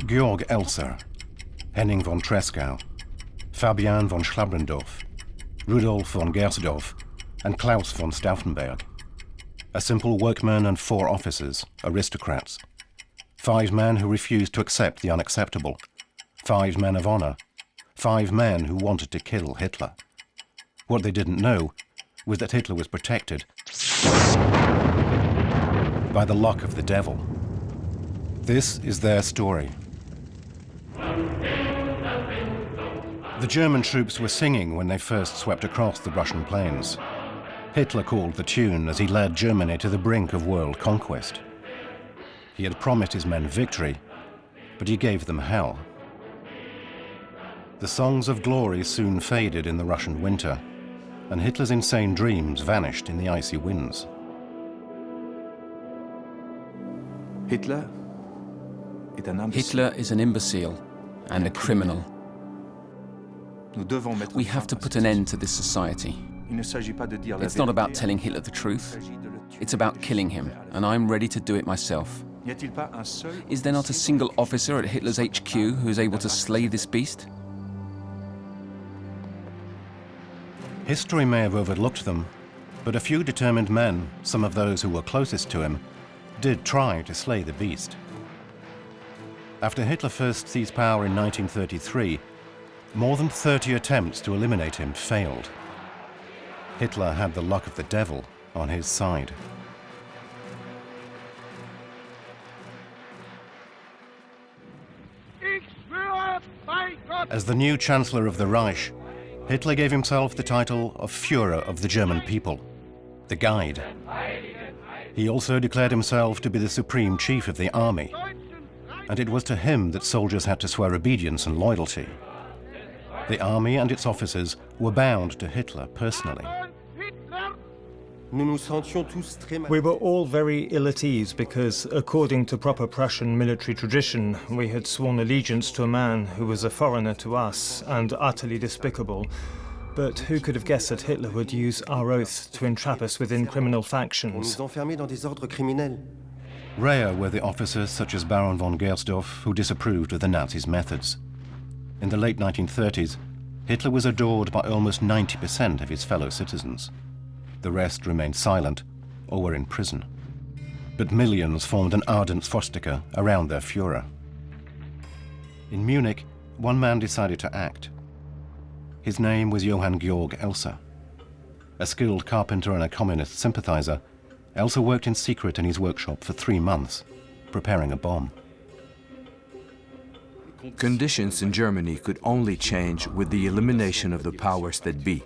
Georg Elser, Henning von Tresckow, Fabian von Schlabrendorff, Rudolf von Gersdorff, and Klaus von Stauffenberg. A simple workman and 4 officers, aristocrats. 5 men who refused to accept the unacceptable. 5 men of honor. 5 men who wanted to kill Hitler. What they didn't know was that Hitler was protected by the luck of the devil. This is their story. The German troops were singing when they first swept across the Russian plains. Hitler called the tune as he led Germany to the brink of world conquest. He had promised his men victory, but he gave them hell. The songs of glory soon faded in the Russian winter, and Hitler's insane dreams vanished in the icy winds. Hitler is an imbecile and a criminal. We have to put an end to this society. It's not about telling Hitler the truth. It's about killing him, and I'm ready to do it myself. Is there not a single officer at Hitler's HQ who is able to slay this beast? History may have overlooked them, but a few determined men, some of those who were closest to him, did try to slay the beast. After Hitler first seized power in 1933, more than 30 attempts to eliminate him failed. Hitler had the luck of the devil on his side. As the new Chancellor of the Reich, Hitler gave himself the title of Führer of the German people, the Guide. He also declared himself to be the supreme chief of the army, and it was to him that soldiers had to swear obedience and loyalty. The army and its officers were bound to Hitler personally. We were all very ill at ease because, according to proper Prussian military tradition, we had sworn allegiance to a man who was a foreigner to us and utterly despicable. But who could have guessed that Hitler would use our oath to entrap us within criminal factions? Rare were the officers such as Baron von Gersdorff who disapproved of the Nazis' methods. In the late 1930s, Hitler was adored by almost 90% of his fellow citizens. The rest remained silent or were in prison. But millions formed an ardent swastika around their Führer. In Munich, one man decided to act. His name was Johann Georg Elser. A skilled carpenter and a communist sympathizer, Elser worked in secret in his workshop for 3 months, preparing a bomb. Conditions in Germany could only change with the elimination of the powers that be.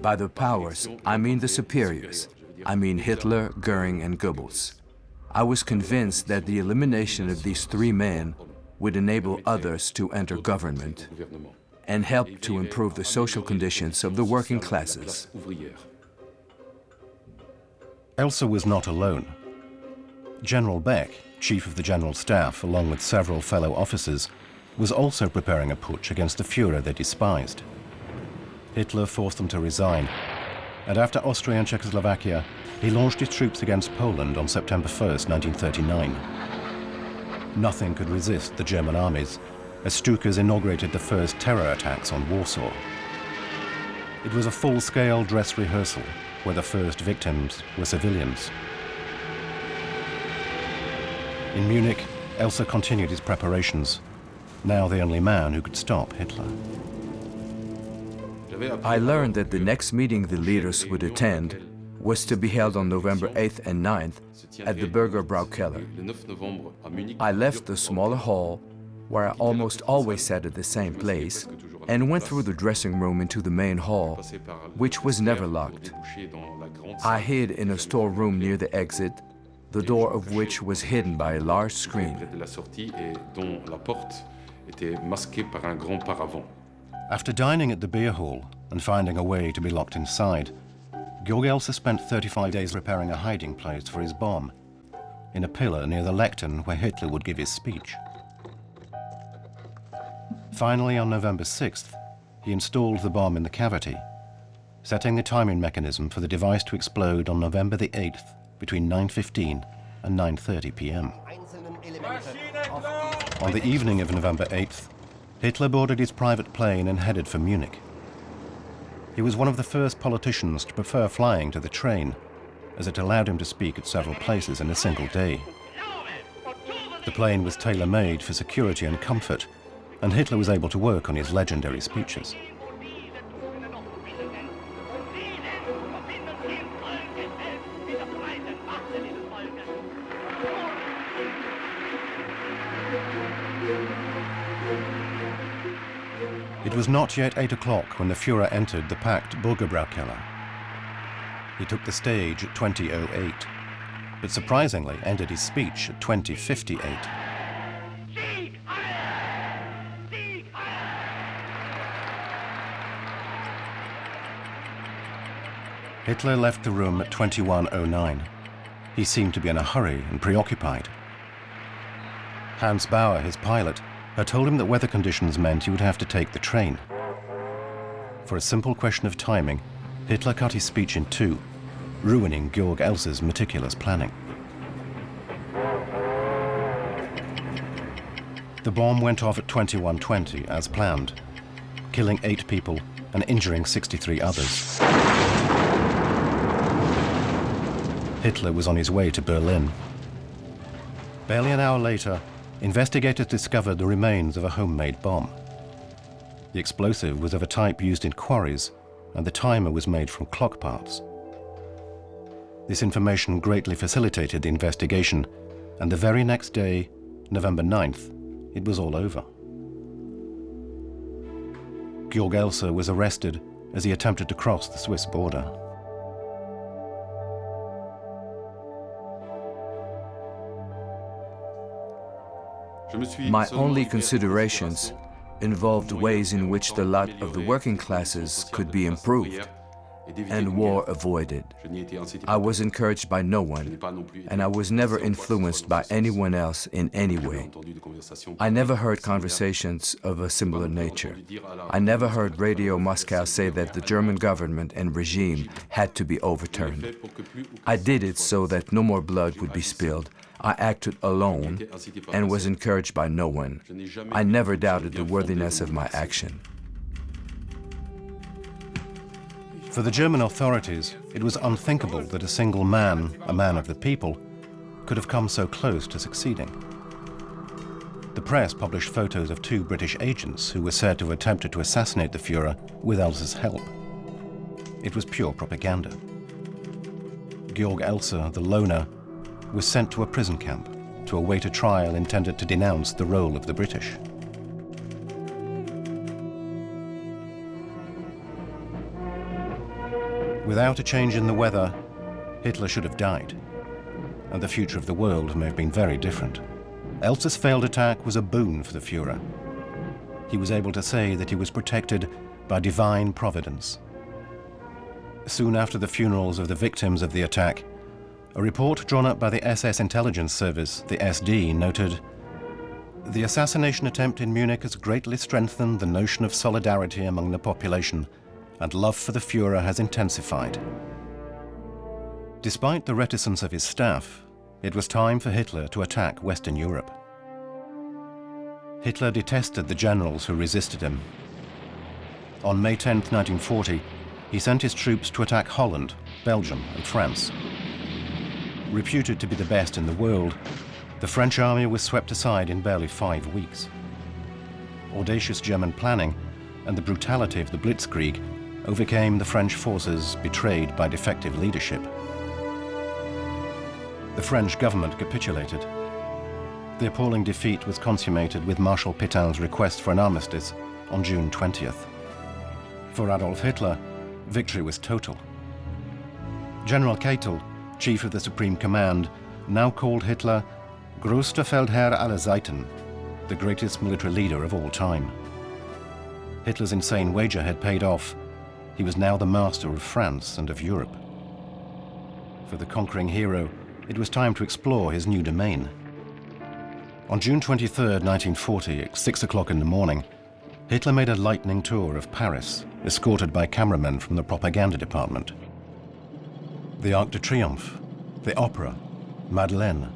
By the powers, I mean the superiors. I mean Hitler, Goering, and Goebbels. I was convinced that the elimination of these 3 men would enable others to enter government and help to improve the social conditions of the working classes. Elser was not alone. General Beck, chief of the General Staff, along with several fellow officers, was also preparing a putsch against the Führer they despised. Hitler forced them to resign, and after Austria and Czechoslovakia, he launched his troops against Poland on September 1st, 1939. Nothing could resist the German armies, as Stukas inaugurated the first terror attacks on Warsaw. It was a full-scale dress rehearsal, where the first victims were civilians. In Munich, Elser continued his preparations, now the only man who could stop Hitler. I learned that the next meeting the leaders would attend was to be held on November 8th and 9th at the Burger Braukeller. I left the smaller hall, where I almost always sat at the same place, and went through the dressing room into the main hall, which was never locked. I hid in a storeroom near the exit, the door of which was hidden by a large screen. After dining at the beer hall and finding a way to be locked inside, Georg Elser spent 35 days preparing a hiding place for his bomb, in a pillar near the lectern where Hitler would give his speech. Finally, on November 6th, he installed the bomb in the cavity, setting the timing mechanism for the device to explode on November the 8th between 9:15 and 9:30 p.m. On the evening of November 8th, Hitler boarded his private plane and headed for Munich. He was one of the first politicians to prefer flying to the train, as it allowed him to speak at several places in a single day. The plane was tailor-made for security and comfort, and Hitler was able to work on his legendary speeches. It was not yet 8 o'clock when the Führer entered the packed Bürgerbraukeller. He took the stage at 20:08, but surprisingly ended his speech at 20:58. Hitler left the room at 21:09. He seemed to be in a hurry and preoccupied. Hans Bauer, his pilot, had told him that weather conditions meant he would have to take the train. For a simple question of timing, Hitler cut his speech in two, ruining Georg Elser's meticulous planning. The bomb went off at 21:20 as planned, killing 8 people and injuring 63 others. Hitler was on his way to Berlin. Barely an hour later, investigators discovered the remains of a homemade bomb. The explosive was of a type used in quarries, and the timer was made from clock parts. This information greatly facilitated the investigation, and the very next day, November 9th, it was all over. Georg Elser was arrested as he attempted to cross the Swiss border. My only considerations involved ways in which the lot of the working classes could be improved and war avoided. I was encouraged by no one, and I was never influenced by anyone else in any way. I never heard conversations of a similar nature. I never heard Radio Moscow say that the German government and regime had to be overturned. I did it so that no more blood would be spilled. I acted alone and was encouraged by no one. I never doubted the worthiness of my action. For the German authorities, it was unthinkable that a single man, a man of the people, could have come so close to succeeding. The press published photos of 2 British agents who were said to have attempted to assassinate the Führer with Elser's help. It was pure propaganda. Georg Elser, the loner, was sent to a prison camp to await a trial intended to denounce the role of the British. Without a change in the weather, Hitler should have died, and the future of the world may have been very different. Elser's failed attack was a boon for the Führer. He was able to say that he was protected by divine providence. Soon after the funerals of the victims of the attack, a report drawn up by the SS intelligence service, the SD, noted, "The assassination attempt in Munich has greatly strengthened the notion of solidarity among the population, and love for the Führer has intensified." Despite the reticence of his staff, it was time for Hitler to attack Western Europe. Hitler detested the generals who resisted him. On May 10, 1940, he sent his troops to attack Holland, Belgium, and France. Reputed to be the best in the world, the French army was swept aside in barely 5 weeks. Audacious German planning and the brutality of the Blitzkrieg overcame the French forces betrayed by defective leadership. The French government capitulated. The appalling defeat was consummated with Marshal Pétain's request for an armistice on June 20th. For Adolf Hitler, victory was total. General Keitel, chief of the Supreme Command, now called Hitler Größter Feldherr aller Zeiten, the greatest military leader of all time. Hitler's insane wager had paid off. He was now the master of France and of Europe. For the conquering hero, it was time to explore his new domain. On June 23, 1940, at 6 o'clock in the morning, Hitler made a lightning tour of Paris, escorted by cameramen from the propaganda department. The Arc de Triomphe, the Opera, Madeleine,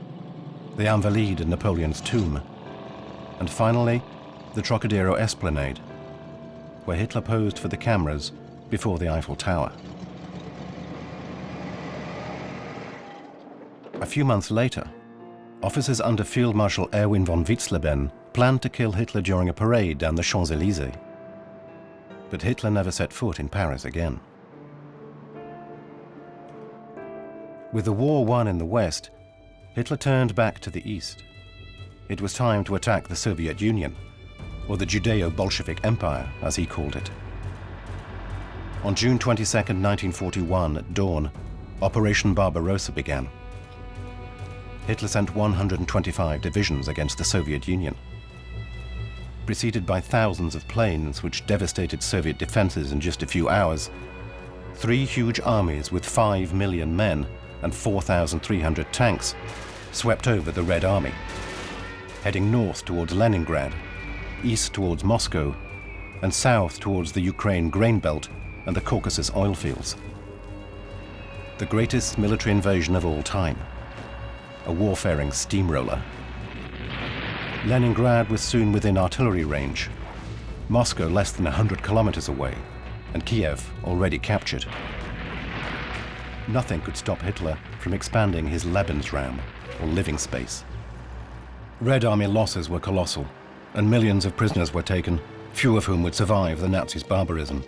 the Invalides and Napoleon's tomb. and finally, the Trocadero Esplanade, where Hitler posed for the cameras before the Eiffel Tower. A few months later, officers under Field Marshal Erwin von Witzleben planned to kill Hitler during a parade down the Champs-Élysées. But Hitler never set foot in Paris again. With the war won in the West, Hitler turned back to the East. It was time to attack the Soviet Union, or the Judeo-Bolshevik Empire, as he called it. On June 22, 1941, at dawn, Operation Barbarossa began. Hitler sent 125 divisions against the Soviet Union. Preceded by thousands of planes which devastated Soviet defenses in just a few hours, 3 huge armies with 5 million men and 4,300 tanks swept over the Red Army, heading north towards Leningrad, east towards Moscow, and south towards the Ukraine grain belt and the Caucasus oil fields. The greatest military invasion of all time, a warfaring steamroller. Leningrad was soon within artillery range, Moscow less than 100 kilometers away, and Kiev already captured. Nothing could stop Hitler from expanding his Lebensraum, or living space. Red Army losses were colossal, and millions of prisoners were taken, few of whom would survive the Nazis' barbarism.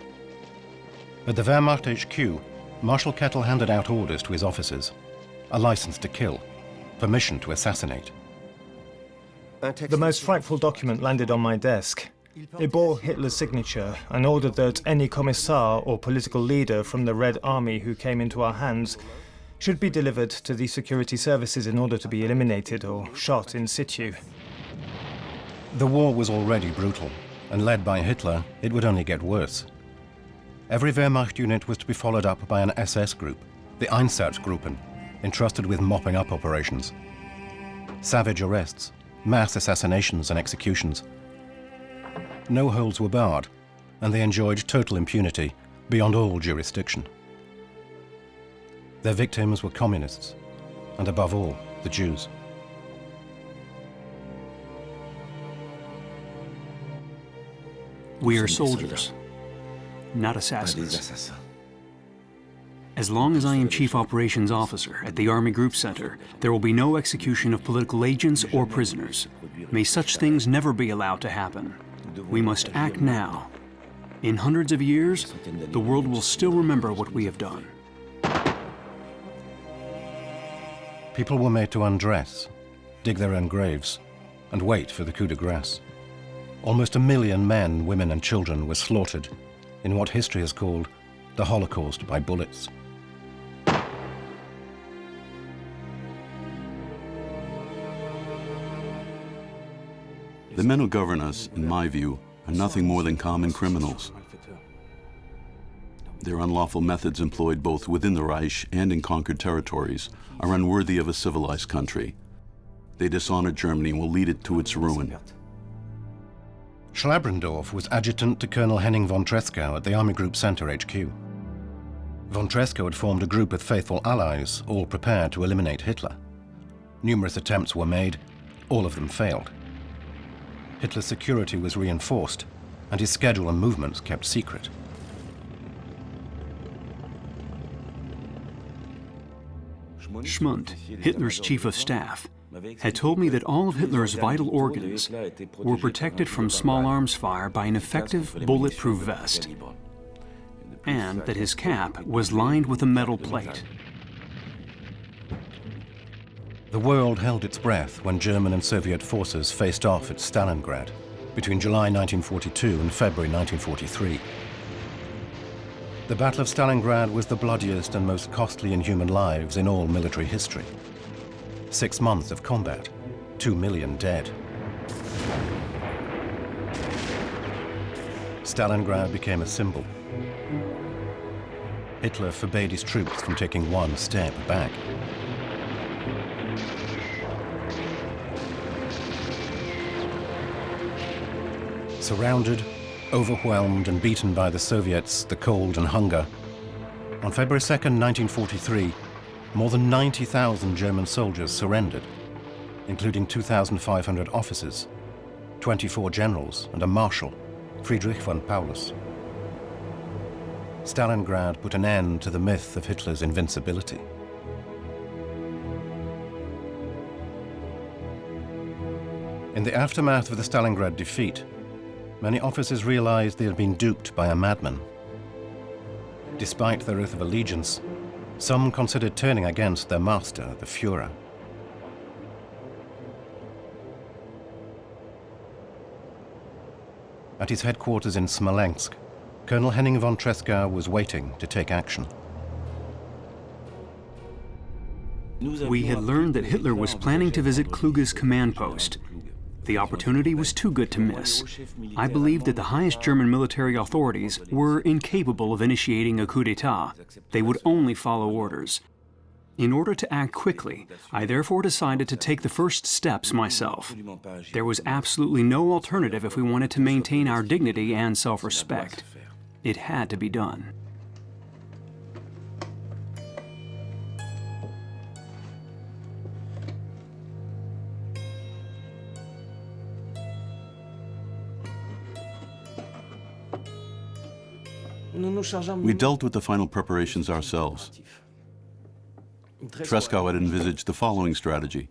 At the Wehrmacht HQ, Marshal Kettel handed out orders to his officers: a license to kill, permission to assassinate. The most frightful document landed on my desk. It bore Hitler's signature and ordered that any commissar or political leader from the Red Army who came into our hands should be delivered to the security services in order to be eliminated or shot in situ. The war was already brutal, and led by Hitler, it would only get worse. Every Wehrmacht unit was to be followed up by an SS group, the Einsatzgruppen, entrusted with mopping up operations. Savage arrests, mass assassinations and executions. No holds were barred, and they enjoyed total impunity beyond all jurisdiction. Their victims were communists, and above all, the Jews. We are soldiers, not assassins. As long as I am Chief Operations Officer at the Army Group Center, there will be no execution of political agents or prisoners. May such things never be allowed to happen. We must act now. In hundreds of years, the world will still remember what we have done. People were made to undress, dig their own graves, and wait for the coup de grace. Almost 1 million men, women, and children were slaughtered in what history has called the Holocaust by bullets. The men who govern us, in my view, are nothing more than common criminals. Their unlawful methods employed both within the Reich and in conquered territories are unworthy of a civilized country. They dishonor Germany and will lead it to its ruin. Schlabrendorff was adjutant to Colonel Henning von Tresckow at the Army Group Center HQ. Von Tresckow had formed a group of faithful allies, all prepared to eliminate Hitler. Numerous attempts were made, all of them failed. Hitler's security was reinforced, and his schedule and movements kept secret. Schmundt, Hitler's chief of staff, had told me that all of Hitler's vital organs were protected from small arms fire by an effective bulletproof vest, and that his cap was lined with a metal plate. The world held its breath when German and Soviet forces faced off at Stalingrad between July 1942 and February 1943. The Battle of Stalingrad was the bloodiest and most costly in human lives in all military history. 6 months of combat, 2 million dead. Stalingrad became a symbol. Hitler forbade his troops from taking one step back. Surrounded, overwhelmed and beaten by the Soviets, the cold and hunger, on February 2nd, 1943, more than 90,000 German soldiers surrendered, including 2,500 officers. 24 generals, and a marshal, Friedrich von Paulus. Stalingrad put an end to the myth of Hitler's invincibility. In the aftermath of the Stalingrad defeat, many officers realized they had been duped by a madman. Despite their oath of allegiance, some considered turning against their master, the Führer. At his headquarters in Smolensk, Colonel Henning von Tresckow was waiting to take action. We had learned that Hitler was planning to visit Kluge's command post. The opportunity was too good to miss. I believed that the highest German military authorities were incapable of initiating a coup d'etat. They would only follow orders. In order to act quickly, I therefore decided to take the first steps myself. There was absolutely no alternative if we wanted to maintain our dignity and self-respect. It had to be done. We dealt with the final preparations ourselves. Tresckow had envisaged the following strategy.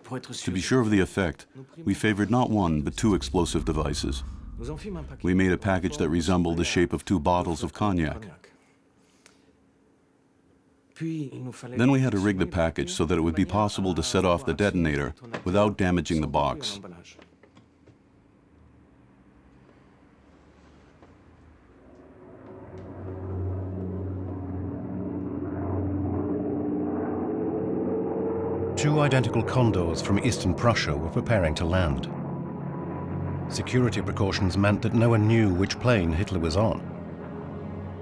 To be sure of the effect, we favored not one but two explosive devices. We made a package that resembled the shape of two bottles of cognac. Then we had to rig the package so that it would be possible to set off the detonator without damaging the box. Two identical condors from Eastern Prussia were preparing to land. Security precautions meant that no one knew which plane Hitler was on.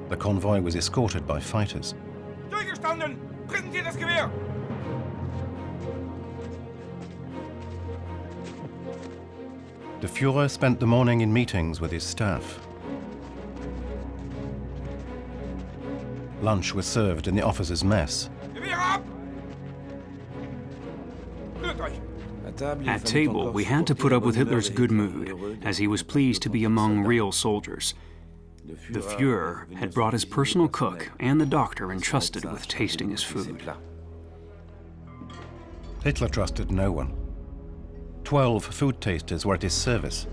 The convoy was escorted by fighters. Durchgestanden! Präsentiert das Gewehr! The Führer spent the morning in meetings with his staff. Lunch was served in the officers' mess. Gewehr ab! At table, we had to put up with Hitler's good mood, as he was pleased to be among real soldiers. The Führer had brought his personal cook and the doctor entrusted with tasting his food. Hitler trusted no one. 12 food tasters were at his service,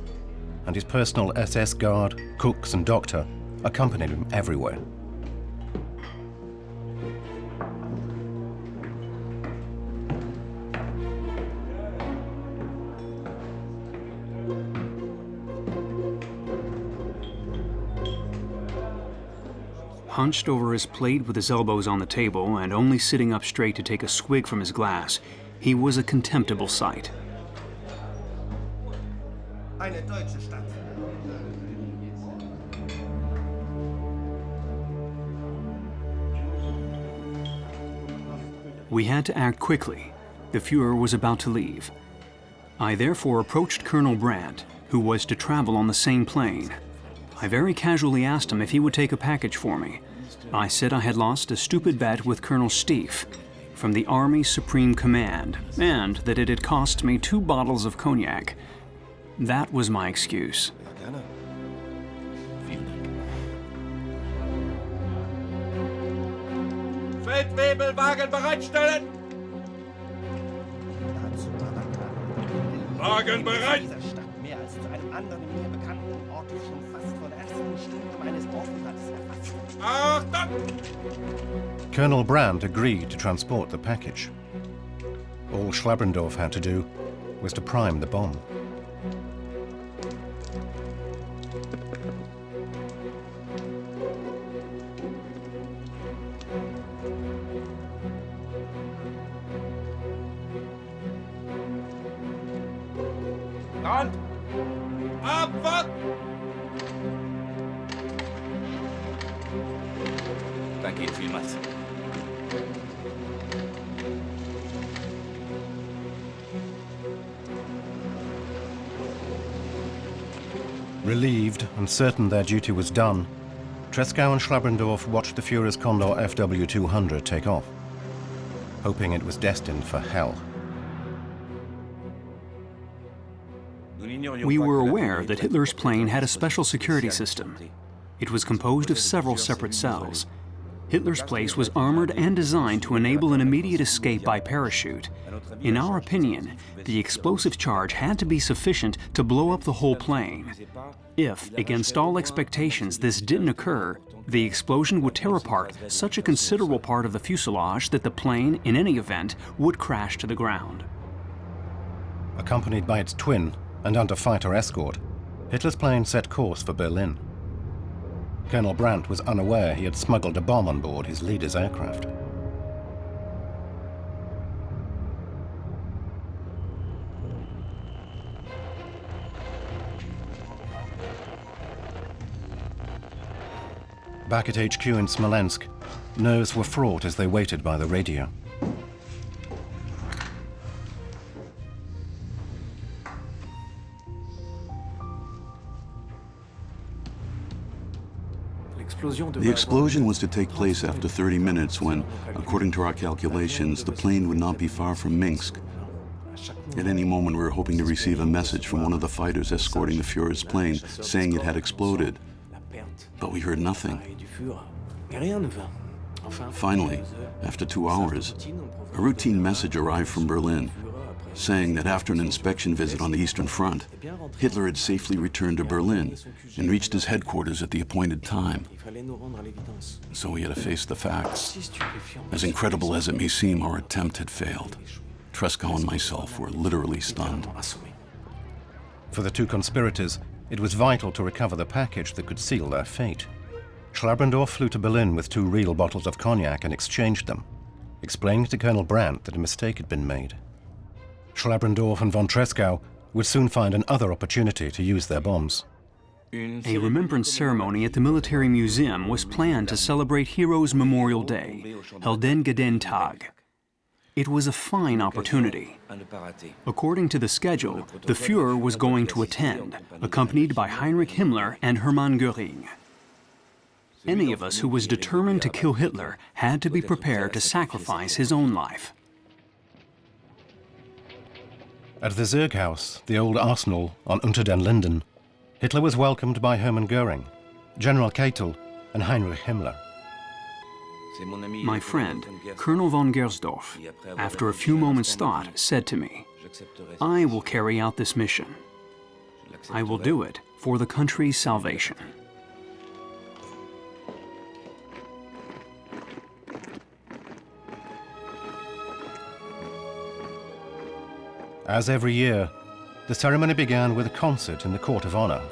and his personal SS guard, cooks and doctor accompanied him everywhere. Hunched over his plate with his elbows on the table and only sitting up straight to take a swig from his glass, he was a contemptible sight. Eine deutsche Stadt. We had to act quickly. The Führer was about to leave. I therefore approached Colonel Brandt, who was to travel on the same plane. I very casually asked him if he would take a package for me. I said I had lost a stupid bet with Colonel Stieff from the Army Supreme Command, and that it had cost me 2 bottles of cognac. That was my excuse. Feldwebelwagen bereitstellen! Wagen bereit! Mehr als zu einem anderen mir bekannten Ort schon fast von der ersten Stunde meines Aufenthalts erfasst. Achtung! Colonel Brandt agreed to transport the package. All Schlabrendorff had to do was to prime the bomb. Hand! Abfahrt! Danke Ihnen vielmals. Relieved and certain their duty was done, Tresckow and Schlabrendorff watched the Führer's Condor FW-200 take off, hoping it was destined for hell. We were aware that Hitler's plane had a special security system. It was composed of several separate cells. Hitler's place was armored and designed to enable an immediate escape by parachute. In our opinion, the explosive charge had to be sufficient to blow up the whole plane. If, against all expectations, this didn't occur, the explosion would tear apart such a considerable part of the fuselage that the plane, in any event, would crash to the ground. Accompanied by its twin and under fighter escort, Hitler's plane set course for Berlin. Colonel Brandt was unaware he had smuggled a bomb on board his leader's aircraft. Back at HQ in Smolensk, nerves were fraught as they waited by the radio. The explosion was to take place after 30 minutes when, according to our calculations, the plane would not be far from Minsk. At any moment, we were hoping to receive a message from one of the fighters escorting the Führer's plane saying it had exploded. But we heard nothing. Finally, after 2 hours, a routine message arrived from Berlin saying that after an inspection visit on the Eastern Front, Hitler had safely returned to Berlin and reached his headquarters at the appointed time. So we had to face the facts. As incredible as it may seem, our attempt had failed. Tresckow and myself were literally stunned. For the two conspirators, it was vital to recover the package that could seal their fate. Schlabrendorff flew to Berlin with 2 real bottles of cognac and exchanged them, explaining to Colonel Brandt that a mistake had been made. Schlabrendorff and von Tresckow would soon find another opportunity to use their bombs. A remembrance ceremony at the Military Museum was planned to celebrate Heroes Memorial Day, Heldengedenktag. It was a fine opportunity. According to the schedule, the Führer was going to attend, accompanied by Heinrich Himmler and Hermann Göring. Any of us who was determined to kill Hitler had to be prepared to sacrifice his own life. At the Zerghaus, the old arsenal on Unter den Linden, Hitler was welcomed by Hermann Göring, General Keitel, and Heinrich Himmler. My friend, Colonel von Gersdorff, after a few moments' thought, said to me, "I will carry out this mission. I will do it for the country's salvation." As every year, the ceremony began with a concert in the Court of Honor.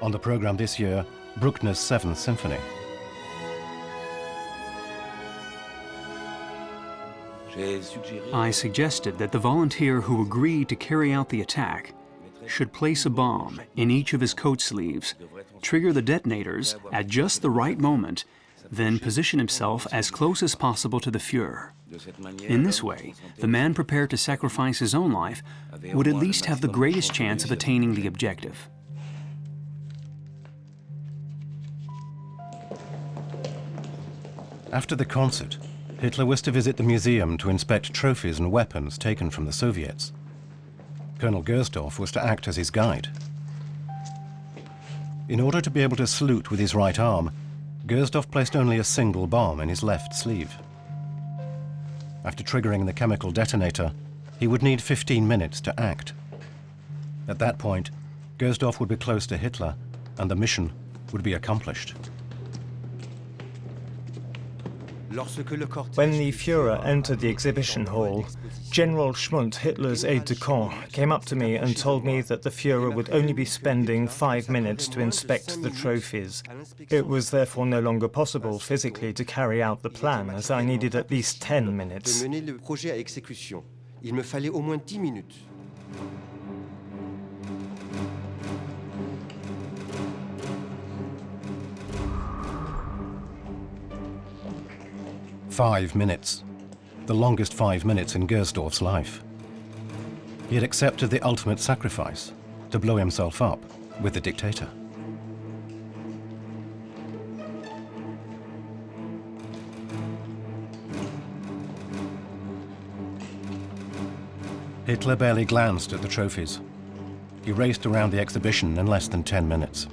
On the program this year, Bruckner's 7th Symphony. I suggested that the volunteer who agreed to carry out the attack should place a bomb in each of his coat sleeves, trigger the detonators at just the right moment, then position himself as close as possible to the Führer. In this way, the man prepared to sacrifice his own life would at least have the greatest chance of attaining the objective. After the concert, Hitler was to visit the museum to inspect trophies and weapons taken from the Soviets. Colonel Gersdorff was to act as his guide. In order to be able to salute with his right arm, Gersdorff placed only a single bomb in his left sleeve. After triggering the chemical detonator, he would need 15 minutes to act. At that point, Gersdorff would be close to Hitler, and the mission would be accomplished. When the Führer entered the exhibition hall, General Schmundt, Hitler's aide-de-camp, came up to me and told me that the Führer would only be spending 5 minutes to inspect the trophies. It was therefore no longer possible physically to carry out the plan, as I needed at least 10 minutes. Il me fallait au moins 10 minutes. "5 minutes, the longest 5 minutes in Gersdorff's life. He had accepted the ultimate sacrifice, to blow himself up with the dictator. Hitler barely glanced at the trophies. He raced around the exhibition in less than 10 minutes.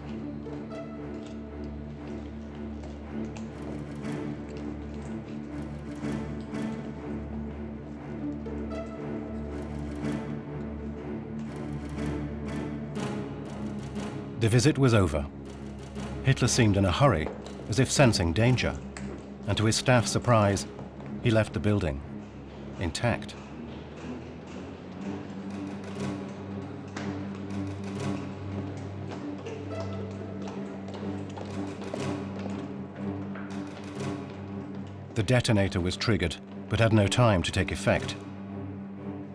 The visit was over. Hitler seemed in a hurry, as if sensing danger, and to his staff's surprise, he left the building, intact. The detonator was triggered, but had no time to take effect.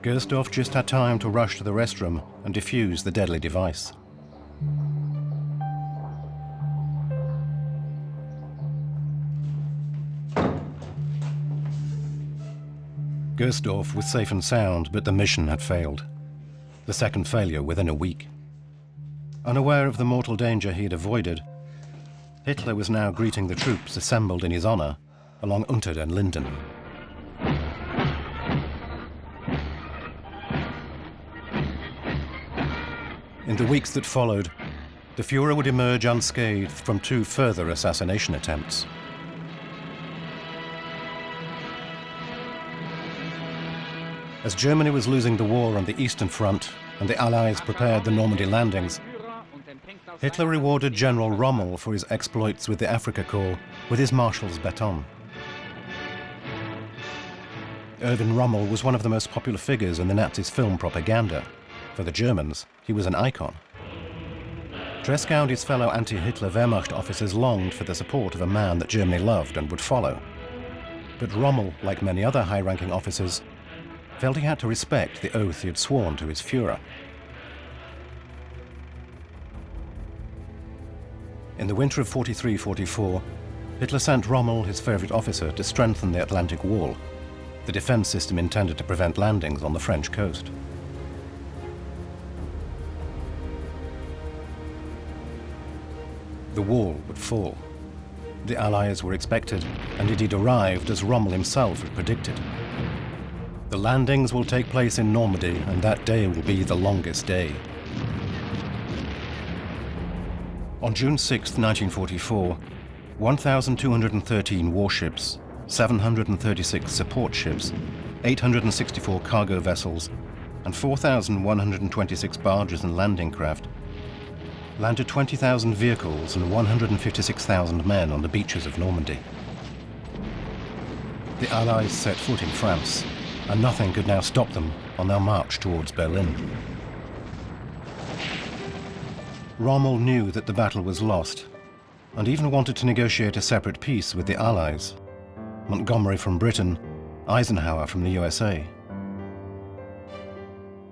Gersdorff just had time to rush to the restroom and defuse the deadly device. Gersdorff was safe and sound, but the mission had failed. The second failure within a week. Unaware of the mortal danger he had avoided, Hitler was now greeting the troops assembled in his honor along Unter den Linden. In the weeks that followed, the Führer would emerge unscathed from 2 further assassination attempts. As Germany was losing the war on the Eastern Front and the Allies prepared the Normandy landings, Hitler rewarded General Rommel for his exploits with the Afrika Korps with his Marshall's baton. Erwin Rommel was one of the most popular figures in the Nazis' film propaganda. For the Germans, he was an icon. Tresckow and his fellow anti-Hitler Wehrmacht officers longed for the support of a man that Germany loved and would follow. But Rommel, like many other high-ranking officers, felt he had to respect the oath he had sworn to his Führer. In the winter of 43-44, Hitler sent Rommel, his favorite officer, to strengthen the Atlantic Wall, the defense system intended to prevent landings on the French coast. The wall would fall. The Allies were expected, and indeed arrived as Rommel himself had predicted. The landings will take place in Normandy, and that day will be the longest day. On June 6, 1944, 1,213 warships, 736 support ships, 864 cargo vessels, and 4,126 barges and landing craft landed 20,000 vehicles and 156,000 men on the beaches of Normandy. The Allies set foot in France, and nothing could now stop them on their march towards Berlin. Rommel knew that the battle was lost, and even wanted to negotiate a separate peace with the Allies. Montgomery from Britain, Eisenhower from the USA.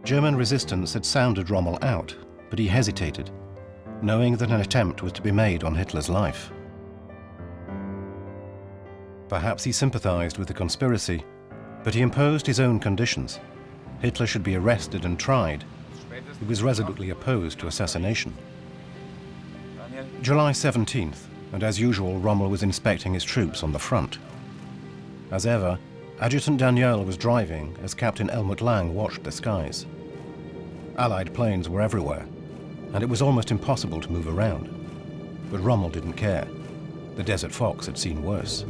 German resistance had sounded Rommel out, but he hesitated, knowing that an attempt was to be made on Hitler's life. Perhaps he sympathized with the conspiracy, but he imposed his own conditions. Hitler should be arrested and tried. He was resolutely opposed to assassination. July 17th, and as usual, Rommel was inspecting his troops on the front. As ever, Adjutant Daniel was driving as Captain Helmut Lang watched the skies. Allied planes were everywhere, and it was almost impossible to move around. But Rommel didn't care. The Desert Fox had seen worse.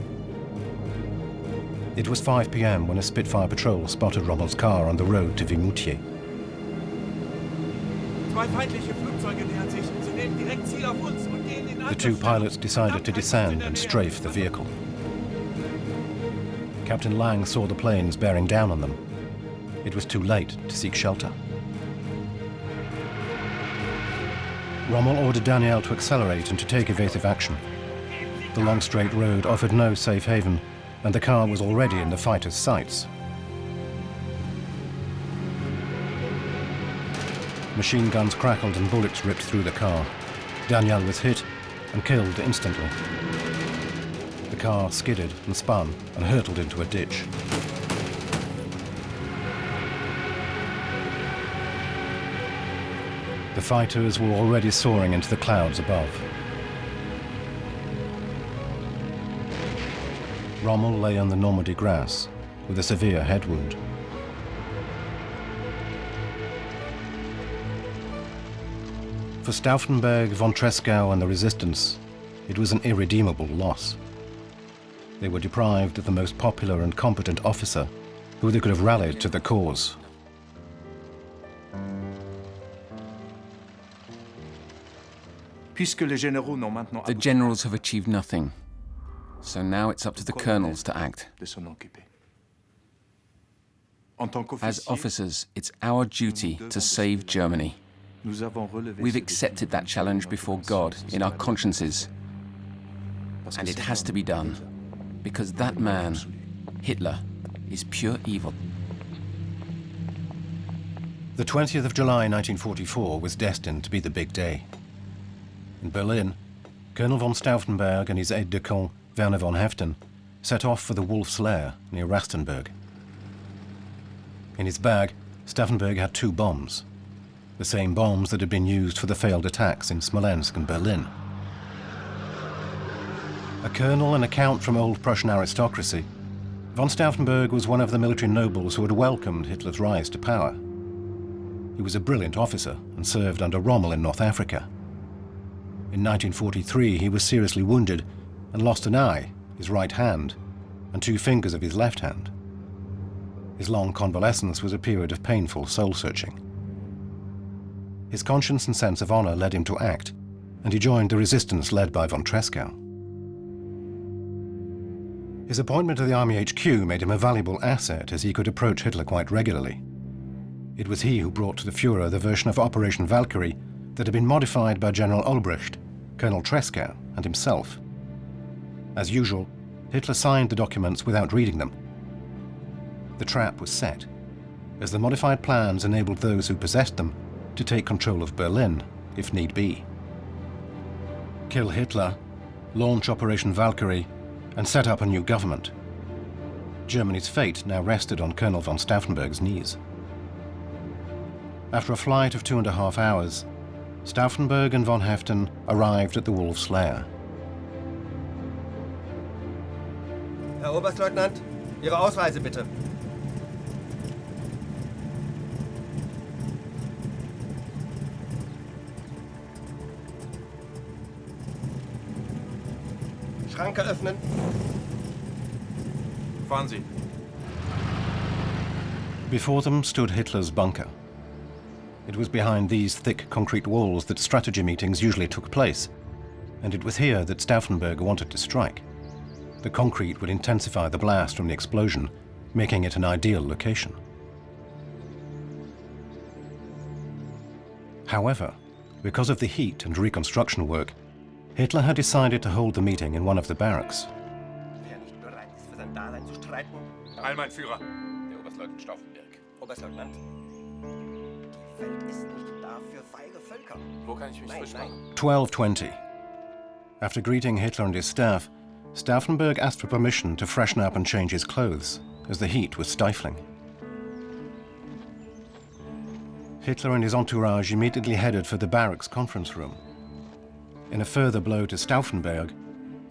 It was 5 p.m. when a Spitfire patrol spotted Rommel's car on the road to Vimoutier. The 2 pilots decided to descend and strafe the vehicle. Captain Lang saw the planes bearing down on them. It was too late to seek shelter. Rommel ordered Daniel to accelerate and to take evasive action. The long straight road offered no safe haven, and the car was already in the fighters' sights. Machine guns crackled and bullets ripped through the car. Daniel was hit and killed instantly. The car skidded and spun and hurtled into a ditch. The fighters were already soaring into the clouds above. Rommel lay on the Normandy grass with a severe head wound. For Stauffenberg, von Tresckow and the resistance, it was an irredeemable loss. They were deprived of the most popular and competent officer who they could have rallied to the cause. The generals have achieved nothing, so now it's up to the colonels to act. As officers, it's our duty to save Germany. We've accepted that challenge before God in our consciences, and it has to be done, because that man, Hitler, is pure evil. The 20th of July 1944 was destined to be the big day. In Berlin, Colonel von Stauffenberg and his aide-de-camp, Werner von Heften, set off for the Wolf's Lair near Rastenburg. In his bag, Stauffenberg had 2 bombs, the same bombs that had been used for the failed attacks in Smolensk and Berlin. A colonel and a count from old Prussian aristocracy, von Stauffenberg was one of the military nobles who had welcomed Hitler's rise to power. He was a brilliant officer and served under Rommel in North Africa. In 1943, he was seriously wounded and lost an eye, his right hand, and 2 fingers of his left hand. His long convalescence was a period of painful soul-searching. His conscience and sense of honor led him to act, and he joined the resistance led by von Tresckow. His appointment to the Army HQ made him a valuable asset, as he could approach Hitler quite regularly. It was he who brought to the Führer the version of Operation Valkyrie that had been modified by General Olbricht, Colonel Tresckow, and himself. As usual, Hitler signed the documents without reading them. The trap was set, as the modified plans enabled those who possessed them to take control of Berlin, if need be. Kill Hitler, launch Operation Valkyrie, and set up a new government. Germany's fate now rested on Colonel von Stauffenberg's knees. After a flight of 2.5 hours, Stauffenberg and von Heften arrived at the Wolf's Lair. Herr Oberstleutnant, Ihre Ausreise bitte. Schranke öffnen. Fahren Sie. Before them stood Hitler's bunker. It was behind these thick concrete walls that strategy meetings usually took place, and it was here that Stauffenberg wanted to strike. The concrete would intensify the blast from the explosion, making it an ideal location. However, because of the heat and reconstruction work, Hitler had decided to hold the meeting in one of the barracks. Wer nicht bereit ist, für sein Dasein zu streiten. Heil, mein Führer. Der Oberstleutnant Stauffenberg. Oberstleutnant. Die Welt ist nicht da für feige Völker. Wo kann ich mich frisch machen? 12:20. After greeting Hitler and his staff, Stauffenberg asked for permission to freshen up and change his clothes, as the heat was stifling. Hitler and his entourage immediately headed for the barracks conference room. In a further blow to Stauffenberg,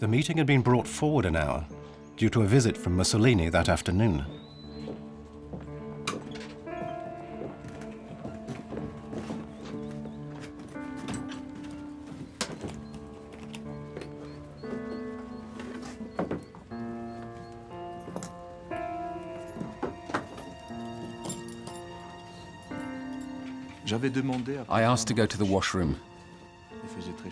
the meeting had been brought forward an hour due to a visit from Mussolini that afternoon. I asked to go to the washroom.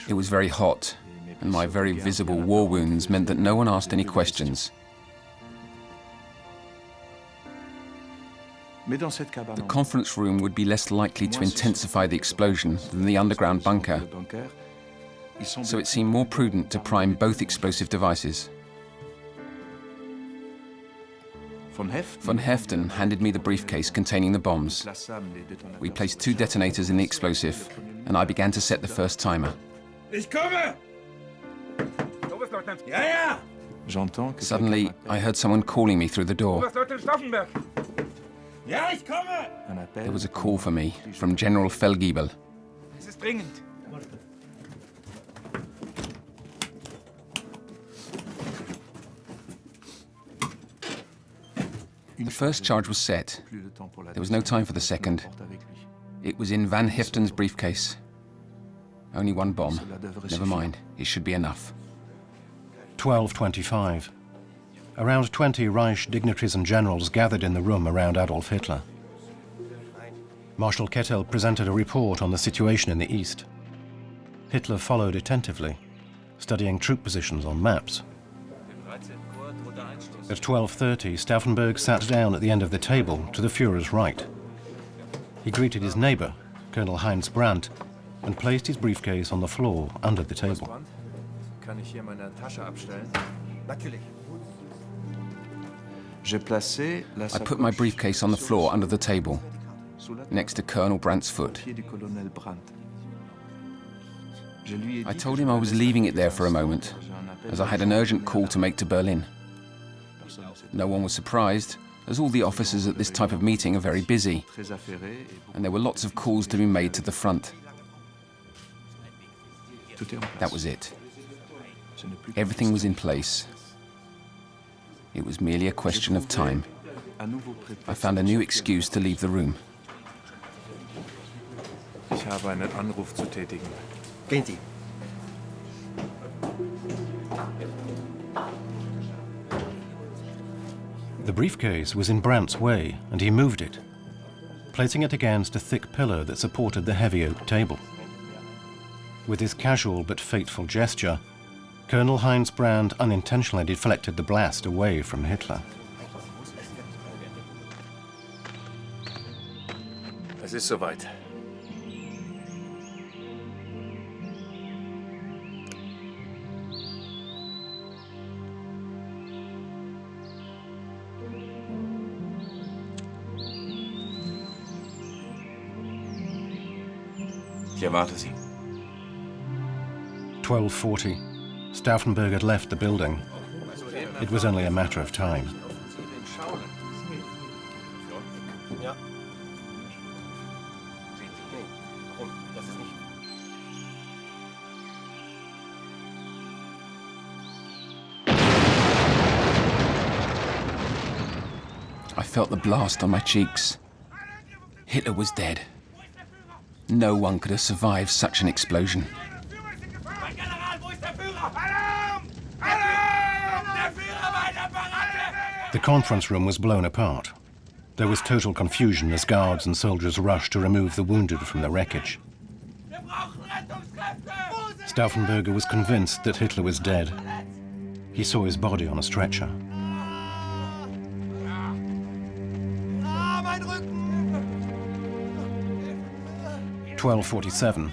It was very hot, and my very visible war wounds meant that no one asked any questions. The conference room would be less likely to intensify the explosion than the underground bunker, so it seemed more prudent to prime both explosive devices. Von Heften handed me the briefcase containing the bombs. We placed 2 detonators in the explosive, and I began to set the first timer. Ich komme! Oberstleutnant! Ja, ja! Suddenly, I heard someone calling me through the door. Oberstleutnant Stauffenberg! Ja, ich komme! There was a call for me from General Feldgiebel. Es ist dringend. The first charge was set. There was no time for the second. It was in Van Heften's briefcase. Only one bomb. Never mind, it should be enough. 12:25. Around 20 Reich dignitaries and generals gathered in the room around Adolf Hitler. Marshal Kettel presented a report on the situation in the east. Hitler followed attentively, studying troop positions on maps. At 12:30, Stauffenberg sat down at the end of the table to the Führer's right. He greeted his neighbor, Colonel Heinz Brandt, and placed his briefcase on the floor under the table. Kann ich hier meine Tasche abstellen? Natürlich. I put my briefcase on the floor under the table, next to Colonel Brandt's foot. I told him I was leaving it there for a moment, as I had an urgent call to make to Berlin. No one was surprised, as all the officers at this type of meeting are very busy, and there were lots of calls to be made to the front. That was it. Everything was in place. It was merely a question of time. I found a new excuse to leave the room. Ich habe einen Anruf zu tätigen. Gehen Sie. The briefcase was in Brandt's way, and he moved it, placing it against a thick pillar that supported the heavy oak table. With his casual but fateful gesture, Colonel Heinz Brandt unintentionally deflected the blast away from Hitler. Es ist soweit. Ich erwarte Sie. 12:40. Stauffenberg had left the building. It was only a matter of time. Ja. Warum? Das ist nicht. I felt the blast on my cheeks. Hitler was dead. No one could have survived such an explosion. The conference room was blown apart. There was total confusion as guards and soldiers rushed to remove the wounded from the wreckage. Stauffenberg was convinced that Hitler was dead. He saw his body on a stretcher. 12:47.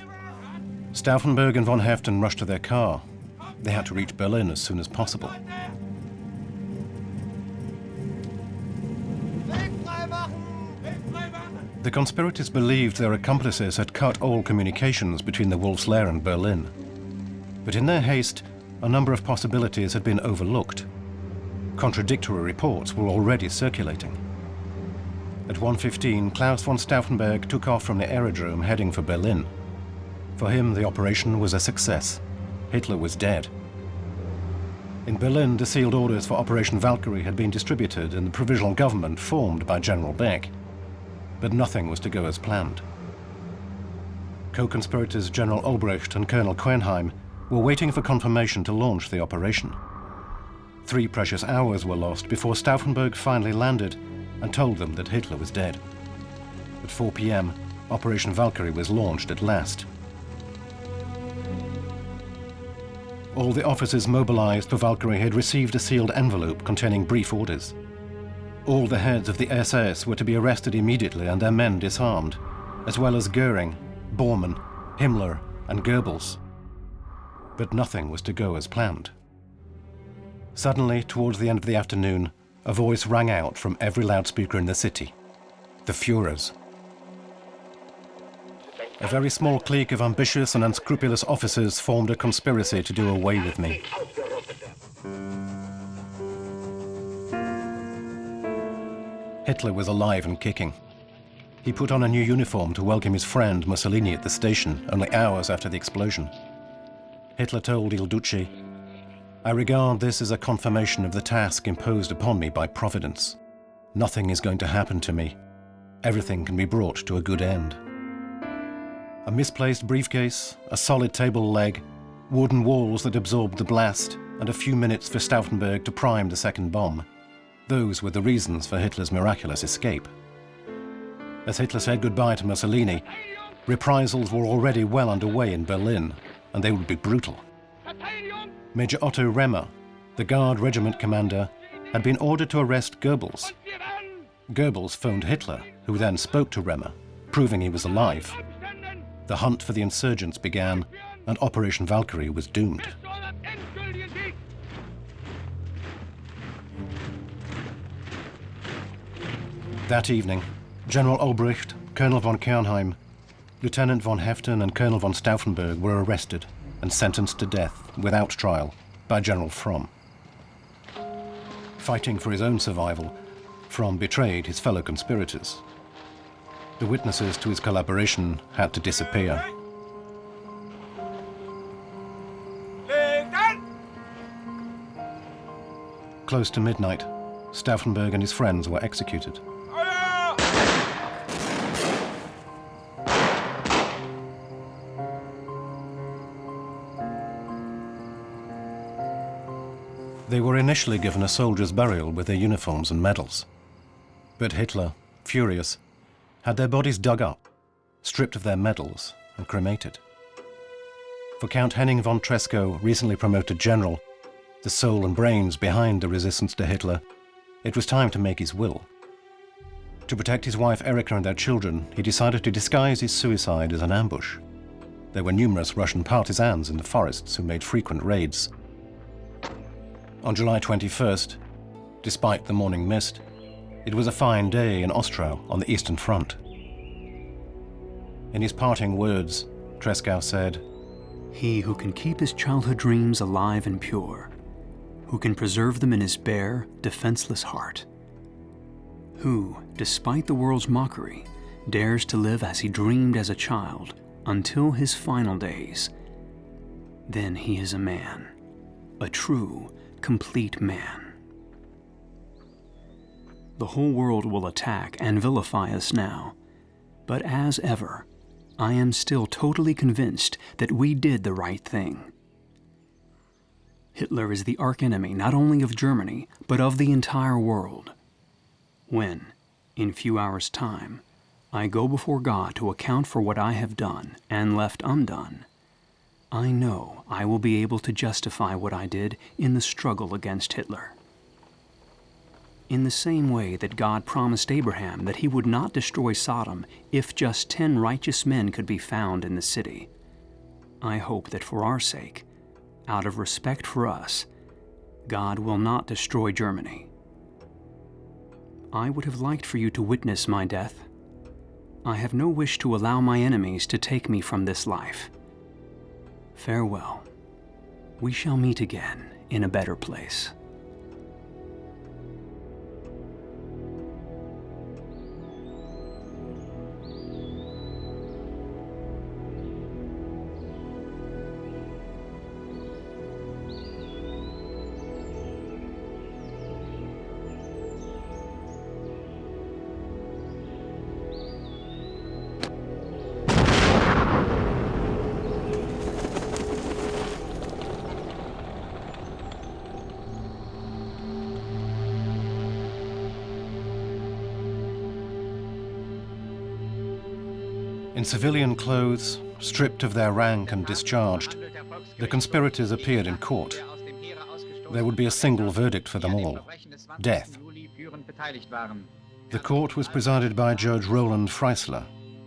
Stauffenberg and von Heften rushed to their car. They had to reach Berlin as soon as possible. The conspirators believed their accomplices had cut all communications between the Wolf's Lair and Berlin. But in their haste, a number of possibilities had been overlooked. Contradictory reports were already circulating. At 1:15, Klaus von Stauffenberg took off from the aerodrome heading for Berlin. For him, the operation was a success. Hitler was dead. In Berlin, the sealed orders for Operation Valkyrie had been distributed and the provisional government formed by General Beck. But nothing was to go as planned. Co-conspirators General Obrecht and Colonel Quenheim were waiting for confirmation to launch the operation. 3 precious hours were lost before Stauffenberg finally landed and told them that Hitler was dead. At 4 p.m., Operation Valkyrie was launched at last. All the officers mobilized for Valkyrie had received a sealed envelope containing brief orders. All the heads of the SS were to be arrested immediately and their men disarmed, as well as Göring, Bormann, Himmler, and Goebbels. But nothing was to go as planned. Suddenly, towards the end of the afternoon, a voice rang out from every loudspeaker in the city. The Führer's. A very small clique of ambitious and unscrupulous officers formed a conspiracy to do away with me. Hitler was alive and kicking. He put on a new uniform to welcome his friend Mussolini at the station only hours after the explosion. Hitler told Il Duce, "I regard this as a confirmation of the task imposed upon me by Providence. Nothing is going to happen to me. Everything can be brought to a good end." A misplaced briefcase, a solid table leg, wooden walls that absorbed the blast, and a few minutes for Stauffenberg to prime the second bomb. Those were the reasons for Hitler's miraculous escape. As Hitler said goodbye to Mussolini, reprisals were already well underway in Berlin, and they would be brutal. Major Otto Remmer, the Guard regiment commander, had been ordered to arrest Goebbels. Goebbels phoned Hitler, who then spoke to Remmer, proving he was alive. The hunt for the insurgents began, and Operation Valkyrie was doomed. That evening, General Olbricht, Colonel von Kernheim, Lieutenant von Heften and Colonel von Stauffenberg were arrested and sentenced to death without trial by General Fromm. Fighting for his own survival, Fromm betrayed his fellow conspirators. The witnesses to his collaboration had to disappear. Close to midnight, Stauffenberg and his friends were executed. They were initially given a soldier's burial with their uniforms and medals. But Hitler, furious, had their bodies dug up, stripped of their medals, and cremated. For Count Henning von Tresckow, recently promoted general, the soul and brains behind the resistance to Hitler, it was time to make his will. To protect his wife Erika and their children, he decided to disguise his suicide as an ambush. There were numerous Russian partisans in the forests who made frequent raids. On July 21st, despite the morning mist, it was a fine day in Ostrow on the Eastern Front. In his parting words, Tresckow said, "He who can keep his childhood dreams alive and pure, who can preserve them in his bare, defenseless heart, who, despite the world's mockery, dares to live as he dreamed as a child until his final days, then he is a man, a true, complete man. The whole world will attack and vilify us now, but as ever, I am still totally convinced that we did the right thing. Hitler is the archenemy not only of Germany, but of the entire world. When, in few hours' time, I go before God to account for what I have done and left undone, I know I will be able to justify what I did in the struggle against Hitler. In the same way that God promised Abraham that he would not destroy Sodom if just 10 righteous men could be found in the city, I hope that for our sake, out of respect for us, God will not destroy Germany. I would have liked for you to witness my death. I have no wish to allow my enemies to take me from this life. Farewell. We shall meet again in a better place." In civilian clothes, stripped of their rank and discharged, the conspirators appeared in court. There would be a single verdict for them all: death. The court was presided by Judge Roland Freisler,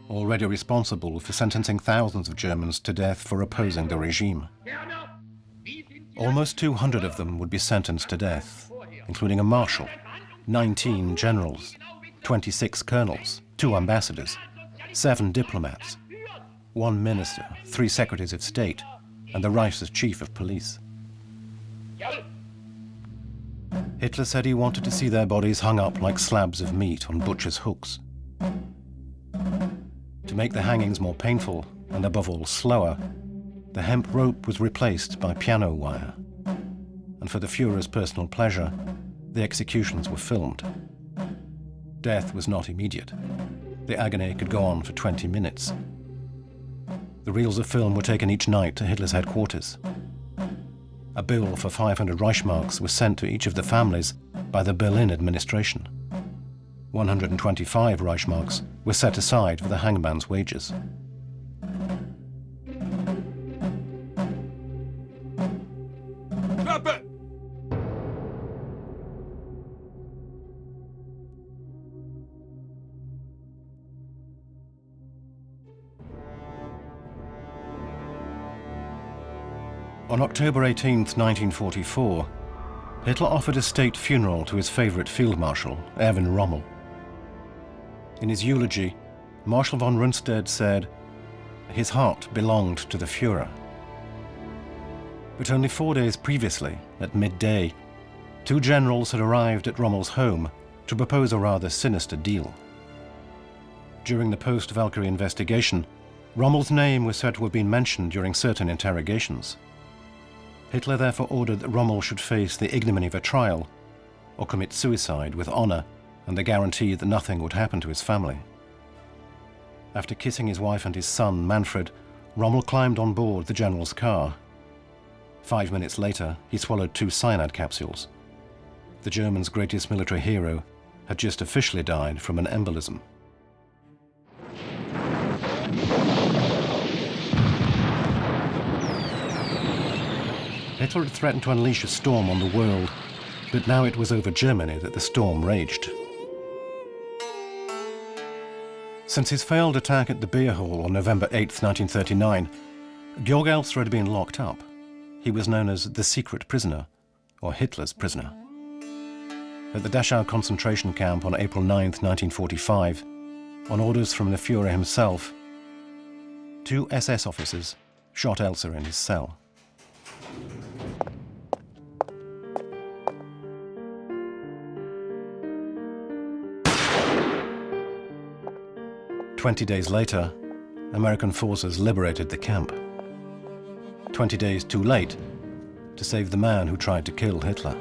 already responsible for sentencing thousands of Germans to death for opposing the regime. Almost 200 of them would be sentenced to death, including a marshal, 19 generals, 26 colonels, 2 ambassadors, 7 diplomats, 1 minister, 3 secretaries of state, and the Reich's chief of police. Hitler said he wanted to see their bodies hung up like slabs of meat on butcher's hooks. To make the hangings more painful, and above all slower, the hemp rope was replaced by piano wire. And for the Führer's personal pleasure, the executions were filmed. Death was not immediate. The agony could go on for 20 minutes. The reels of film were taken each night to Hitler's headquarters. A bill for 500 Reichsmarks was sent to each of the families by the Berlin administration. 125 Reichsmarks were set aside for the hangman's wages. Klappe! On October 18, 1944, Hitler offered a state funeral to his favorite field marshal, Erwin Rommel. In his eulogy, Marshal von Rundstedt said, "His heart belonged to the Führer." But only 4 days previously, at midday, two generals had arrived at Rommel's home to propose a rather sinister deal. During the post-Valkyrie investigation, Rommel's name was said to have been mentioned during certain interrogations. Hitler therefore ordered that Rommel should face the ignominy of a trial or commit suicide with honor and the guarantee that nothing would happen to his family. After kissing his wife and his son, Manfred, Rommel climbed on board the general's car. 5 minutes later, he swallowed 2 cyanide capsules. The Germans' greatest military hero had just officially died from an embolism. Hitler had threatened to unleash a storm on the world, but now it was over Germany that the storm raged. Since his failed attack at the beer hall on November 8, 1939, Georg Elser had been locked up. He was known as the secret prisoner, or Hitler's prisoner. At the Dachau concentration camp on April 9, 1945, on orders from the Führer himself, 2 SS officers shot Elser in his cell. "20 days later, American forces liberated the camp. 20 days too late to save the man who tried to kill Hitler.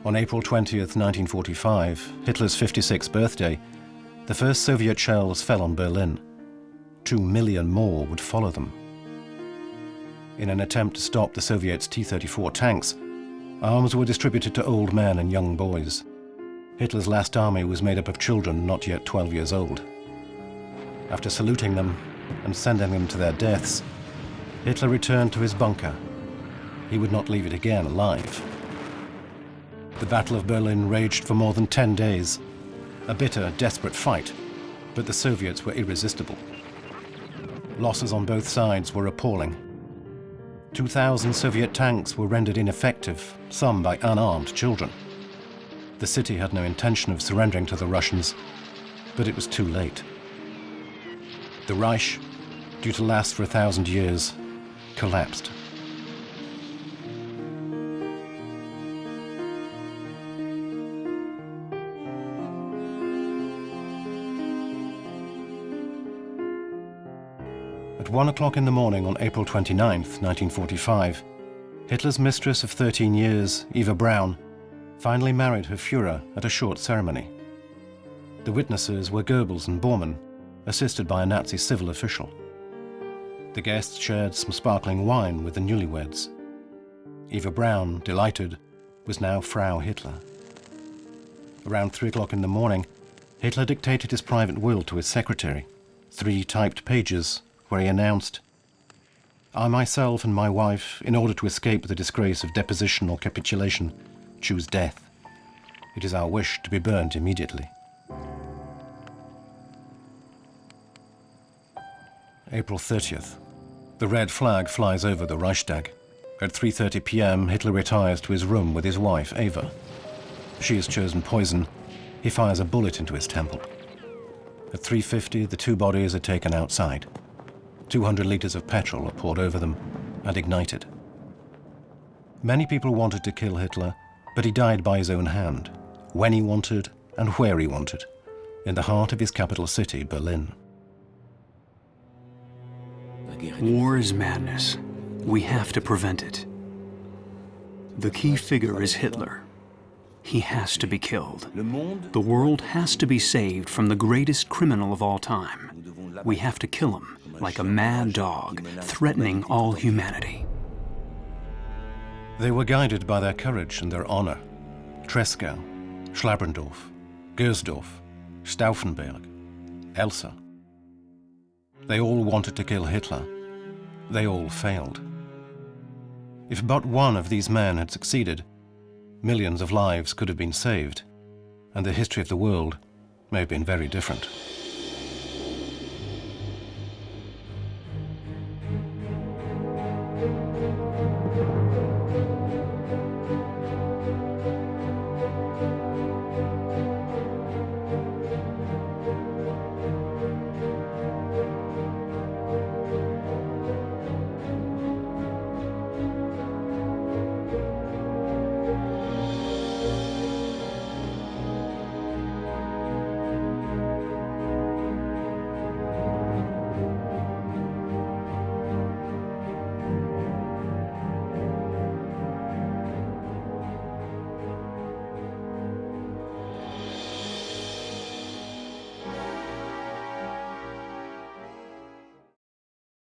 On April 20th, 1945, Hitler's 56th birthday, the first Soviet shells fell on Berlin. 2 million more would follow them. In an attempt to stop the Soviets' T-34 tanks, arms were distributed to old men and young boys. Hitler's last army was made up of children not yet 12 years old. After saluting them and sending them to their deaths, Hitler returned to his bunker. He would not leave it again alive. The Battle of Berlin raged for more than 10 days, a bitter, desperate fight, but the Soviets were irresistible. Losses on both sides were appalling. 2,000 Soviet tanks were rendered ineffective, some by unarmed children. The city had no intention of surrendering to the Russians, but it was too late. The Reich, due to last for 1,000 years, collapsed. At 1 o'clock in the morning on April 29th, 1945, Hitler's mistress of 13 years, Eva Braun, finally married her Führer at a short ceremony. The witnesses were Goebbels and Bormann, assisted by a Nazi civil official. The guests shared some sparkling wine with the newlyweds. Eva Braun, delighted, was now Frau Hitler. Around 3 o'clock in the morning, Hitler dictated his private will to his secretary, 3 typed pages, where he announced, "I myself and my wife, in order to escape the disgrace of deposition or capitulation, choose death. It is our wish to be burnt immediately." April 30th. The red flag flies over the Reichstag. At 3:30 p.m., Hitler retires to his room with his wife, Eva. She has chosen poison. He fires a bullet into his temple. At 3:50, the 2 bodies are taken outside. 200 liters of petrol are poured over them and ignited. Many people wanted to kill Hitler, but he died by his own hand, when he wanted and where he wanted, in the heart of his capital city, Berlin. War is madness. We have to prevent it. The key figure is Hitler. He has to be killed. The world has to be saved from the greatest criminal of all time. We have to kill him like a mad dog, threatening all humanity. They were guided by their courage and their honor. Tresckow, Schlabrendorff, Gersdorff, Stauffenberg, Elser. They all wanted to kill Hitler. They all failed. If but one of these men had succeeded, millions of lives could have been saved, and the history of the world may have been very different.